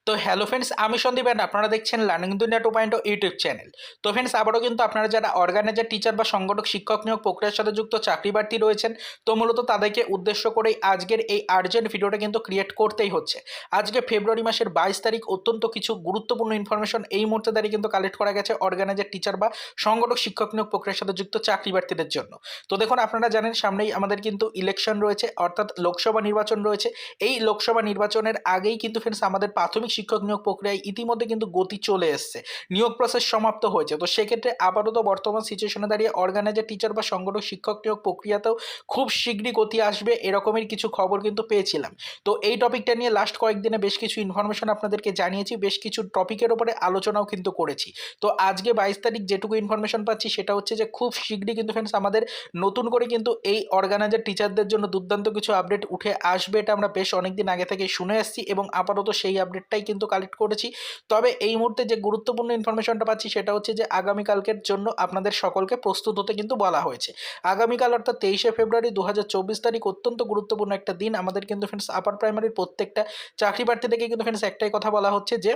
তো hello friends, আমি Sandeep and আপনারা দেখছেন লার্নিং দুনিয়া 2.0 ইউটিউব চ্যানেল। তো ফ্রেন্ডস, আবারও কিন্তু আপনারা যারা অর্গানাইজার, টিচার বা সংগঠক, শিক্ষক নিয়োগ প্রক্রিয়ার সাথে যুক্ত চাকরি প্রার্থী রয়েছেন, তো মূলত তাদেরকে উদ্দেশ্য করেই আজকের এই আর্জেন্ট ভিডিওটা কিন্তু ক্রিয়েট করতেই হচ্ছে। আজকে ফেব্রুয়ারি মাসের 22 তারিখ অত্যন্ত কিছু গুরুত্বপূর্ণ ইনফরমেশন এই মুহূর্তে দাঁড়িয়ে কিন্তু কালেক্ট করা গেছে অর্গানাইজার, টিচার বা সংগঠক, শিক্ষক নিয়োগ প্রক্রিয়ার সাথে যুক্ত চাকরি প্রার্থীদের জন্য। তো দেখুন, আপনারা জানেন সামনেই আমাদের কিন্তু ইলেকশন রয়েছে, অর্থাৎ লোকসভা নির্বাচন রয়েছে। এই লোকসভা নির্বাচনের আগেই কিন্তু ফ্রেন্ডস আমাদের প্রাথমিক শিক্ষক নিয়োগ প্রক্রিয়ায় ইতিমধ্যে কিন্তু গতি চলে এসছে, নিয়োগ প্রসেস সমাপ্ত হয়েছে। তো সেক্ষেত্রে আপাতত বর্তমান সিচুয়েশনে দাঁড়িয়ে অর্গানাইজার, টিচার বা সংগঠক, শিক্ষক নিয়োগ প্রক্রিয়াতেও খুব শীঘ্রই গতি আসবে, এরকমের কিছু খবর কিন্তু পেয়েছিলাম। তো এই টপিকটা নিয়ে লাস্ট কয়েকদিনে বেশ কিছু ইনফরমেশন আপনাদেরকে জানিয়েছি, বেশ কিছু টপিকের ওপরে আলোচনাও কিন্তু করেছি। তো আজকে 22 তারিখ যেটুকু ইনফরমেশন পাচ্ছি সেটা হচ্ছে যে খুব শীঘ্রই কিন্তু ফ্রেন্ডস আমাদের নতুন করে কিন্তু এই অর্গানাইজার, টিচারদের জন্য দুর্দান্ত কিছু আপডেট উঠে আসবে। এটা আমরা বেশ অনেকদিন আগে থেকে শুনে আসছি এবং আপাতত সেই আপডেটটাই কিন্তু কালেক্ট করেছি। তবে এই মুহূর্তে যে গুরুত্বপূর্ণ ইনফরমেশনটা পাচ্ছি সেটা হচ্ছে যে আগামীকালকের জন্য আপনাদের সকলকে প্রস্তুত হতে কিন্তু বলা হয়েছে। আগামীকাল অর্থাৎ 23শে ফেব্রুয়ারি 2024 তারিখ অত্যন্ত গুরুত্বপূর্ণ একটা দিন আমাদের কিন্তু ফ্রেন্ডস আপার প্রাইমারির প্রত্যেকটা চাকরি প্রার্থী থেকে কিন্তু ফ্রেন্ডস একটাই কথা বলা হচ্ছে যে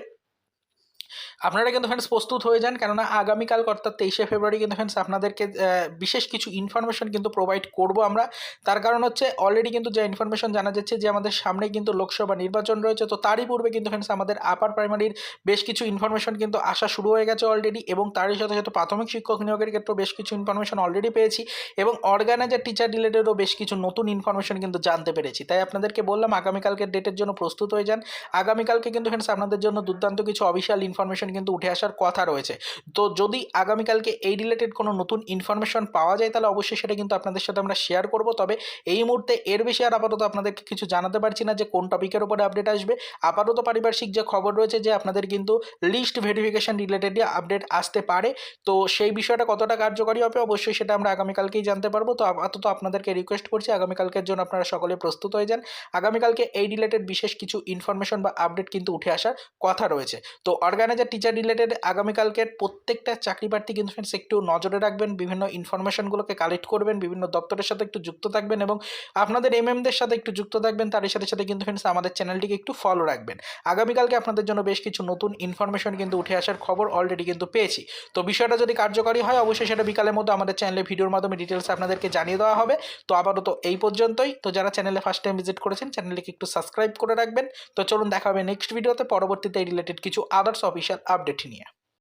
আপনারা কিন্তু ফ্রেন্ডস প্রস্তুত হয়ে যান, কেননা আগামীকাল অর্থাৎ 23শে ফেব্রুয়ারি কিন্তু ফ্রেন্ডস আপনাদেরকে বিশেষ কিছু ইনফরমেশন কিন্তু প্রোভাইড করব আমরা। তার কারণ হচ্ছে অলরেডি কিন্তু যে ইনফরমেশন জানা যাচ্ছে যে আমাদের সামনে কিন্তু লোকসভা নির্বাচন রয়েছে। তো তারই পূর্বে কিন্তু ফ্রেন্ডস আমাদের আপার প্রাইমারির বেশ কিছু ইনফরমেশন কিন্তু আসা শুরু হয়ে গেছে অলরেডি, এবং তারই সাথে সাথে প্রাথমিক শিক্ষক নিয়োগের ক্ষেত্রেও বেশ কিছু ইনফরমেশন অলরেডি পেয়েছি, এবং অর্গানাইজার, টিচার রিলেটেডও বেশ কিছু নতুন ইনফরমেশন কিন্তু জানতে পেরেছি। তাই আপনাদেরকে বললাম আগামীকালকের ডেটের জন্য প্রস্তুত হয়ে যান। আগামীকালকে কিন্তু ফ্রেন্ডস আপনাদের জন্য দুর্দান্ত কিছু অফিসিয়াল ইনফরমেশন কিন্তু উঠে আসার কথা রয়েছে। তো যদি আগামীকালকে এই রিলেটেড কোনো নতুন ইনফরমেশন পাওয়া যায় তাহলে অবশ্যই সেটা কিন্তু আপনাদের সাথে আমরা শেয়ার করব। তবে এই মুহূর্তে এর বেশি আর আপাতত আপনাদেরকে কিছু জানাতে পারছি না যে কোন টপিকের উপরে আপডেট আসবে। আপাতত পারিপার্শ্বিক যে খবর রয়েছে যে আপনাদের কিন্তু লিস্ট ভেরিফিকেশন রিলেটেডই আপডেট আসতে পারে। তো সেই বিষয়টা কতটা কার্যকরী হবে অবশ্যই সেটা আমরা আগামীকালকেই জানতে পারবো। তো আপাতত আপনাদেরকে রিকোয়েস্ট করছি আগামীকালকের জন্য আপনারা সকলে প্রস্তুত হয়ে যান। আগামীকালকে এই রিলেটেড বিশেষ কিছু ইনফরমেশন বা আপডেট কিন্তু উঠে আসার কথা রয়েছে। তো অর্গানাইজার, টিচার রিলেটেড আগামীকালকের প্রত্যেকটা চাকরি প্রার্থী কিন্তু ফ্রেন্ডস একটু নজরে রাখবেন, বিভিন্ন ইনফরমেশনগুলোকে কালেক্ট করবেন, বিভিন্ন দপ্তরের সাথে একটু যুক্ত থাকবেন এবং আপনাদের এমএমদের সাথে একটু যুক্ত থাকবেন। তারই সাথে সাথে কিন্তু ফ্রেন্ডস আমাদের চ্যানেলটিকে একটু ফলো রাখবেন। আগামীকালকে আপনাদের জন্য বেশ কিছু নতুন ইনফরমেশন কিন্তু উঠে আসার খবর অলরেডি কিন্তু পেয়েছি। তো বিষয়টা যদি কার্যকরী হয় অবশ্যই সেটা বিকালের মধ্যে আমাদের চ্যানেলে ভিডিওর মাধ্যমে ডিটেলস আপনাদেরকে জানিয়ে দেওয়া হবে। তো আপাতত এই পর্যন্তই। তো যারা চ্যানেলে ফার্স্ট টাইম ভিজিট করেছেন চ্যানেলটিকে একটু সাবস্ক্রাইব করে রাখবেন। তো চলুন দেখা হবে নেক্সট ভিডিওতে পরবর্তীতে এই রিলেটেড কিছু আদার্স অফিসিয়াল আপডেট নিয়ে।